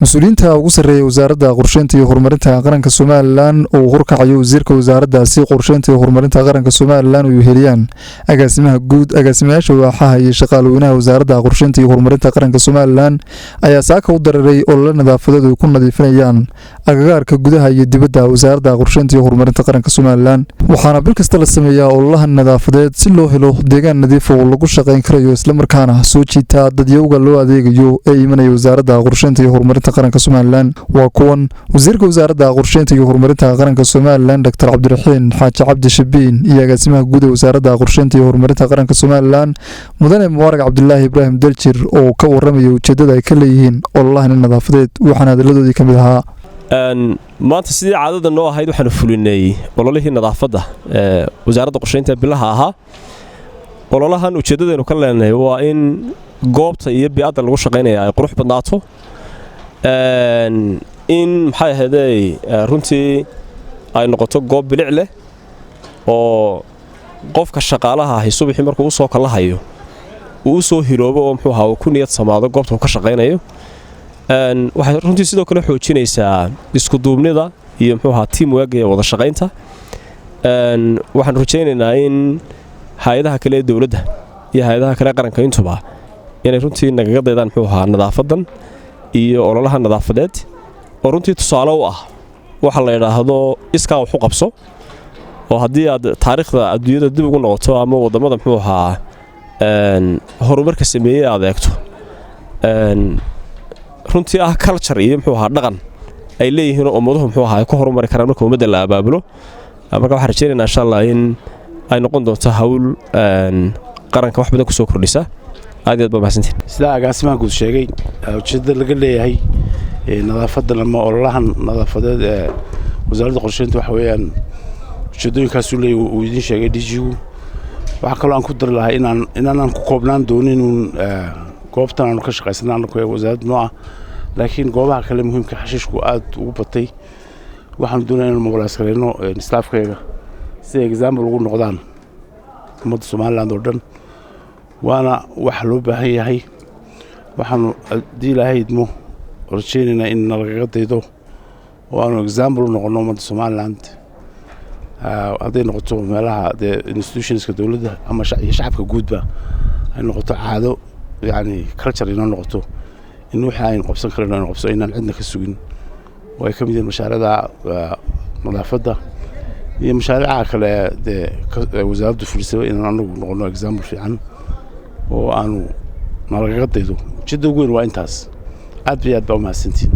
Musuuliyiinta ugu sareeya Wasaaradda Qorshaynta iyo Horumarinta Qaranka Somaliland oo horkacayo Wasiirka Qorshaynta iyo Horumarinta Qaranka Somaliland oo weheliyaan Agaasimaha Guud, Agaasimayaasha, waaxaha iyo Shaqaale Wasaaradda Qorshaynta iyo Horumarinta Qaranka Somaliland ayaa saaka u dareeray ololaha nadaafada ay ku nadiifinayaan agagaarka gudaha iyo dibadda Wasaaradda Qorshaynta iyo Horumarinta Qaranka Somaliland. Waxaana bil kasta la sameeyaa ololaha nadaafadeed si loo helo deegaan nadiif ah oo lagu shaqayn karayo isla markaana soo jiita dadyowga loo adeegayo ee imanaya Wasaaradda Qorshaynta iyo Horumarinta Qaranka Somaliland. waa kuwan Wasiirka Wasaaradda Qorshaynta iyo Horumarinta Qaranka Somaliland Dr. Cabdiraxiin Xaaji Cabdi Shabiin iyo Agaasimaha Guud ee Wasaaradda Qorshaynta iyo Horumarinta Qaranka Somaliland Mudane Mubarak Cabdullaahi Ibraahim Daljir oo ka warramaya ujeedada ay ka leeyihiin ololaha nadaafadeed waxaana hadaladoodii ka mid ahaa maanta sidii caadada noo ahayd waxaan fulinay ololihii nadaafada Wasaaradda Qorshaynta Bilaha ahaa. ololahan ujeedadeenu ka leenahay waa in goobta iyo bi'ada lagu shaqeynayo ay qurux badnaato, in maxay ahaydey runtii ay noqoto goob bilic leh oo qofka shaqaalaha ah subaxii markuu u soo kala hayo uu soo hiroobo oo muxuu ahaa ku niyad samaado goobta uu ka shaqeynayo. waxay runtii sidoo kale xoojinaysaa isku duubnida iyo muxuu ahaa teamwork ee wada shaqeynta. waxaan rajaynaynaa in hay'adaha kale ee dawladda iyo hay'adaha kale qaranka intuba inay runtii nagaga daydaan muxuu ahaa nadaafadan iyo ololaha nadaafadeed oo runtii tusaale u ah waxa la yiraahdo iskaa wax u qabso. oo haddii aad taariikhda adduunyada dib ugu noqoto ama wadamada muxuu ahaa horumarka sameeyay aad eegto runtii ah culture iyo muxuu ahaa dhaqan ay leeyihiin oo ummaduhu muxuu ahaa ku horumari karaan marka ummadda la abaabulo. marka waxaan rajaynaynaa insha Allah in ay noqon doonto hawl qaranka wax badan ku soo kordhisa. aad ba mahadsantiin. sida Agaasimaha Guud sheegay ujeedada laga leeyahay nadaafada lama ololahan nadaafadeed ee Wasaaradda Qorshaynta waxa weeyaan ujeedooyinkaas uu idin sheegay DGU. waxa kale oo aan ku dar lahaa inaan ku koobnaan doonin goobtan aan ka shaqeysanaano wasaaradda nooca, laakiin goobaha kale muhiimka xashiishku aad ugu batay. waxaan doonayaa inaan mobilize kareyno staffkayga si example ugu noqdaan ummadda Somaliland oo dhan. waana wax loo baahan yahay. waxaan haddii Ilaahay idmo rajaynaynaa in nalaga daydo oo aanu example u noqono ummadda Somaliland. hadday noqoto meelaha institutionska dawladda ama shacabka guudba ay noqoto caado يعني culture inoo noqoto in waxa ay qabsan kareen inaan qabso inaan cidna ka sugin. way ka mid yihiin mashaariicda nadaafada iyo mashaariicaha kale ee wasaaraddu fulisay inaan anagu noqono example fiican oo aanu nalaga daydo. ujeedada ugu weyn waa intaas. aad bay u mahadsantiin.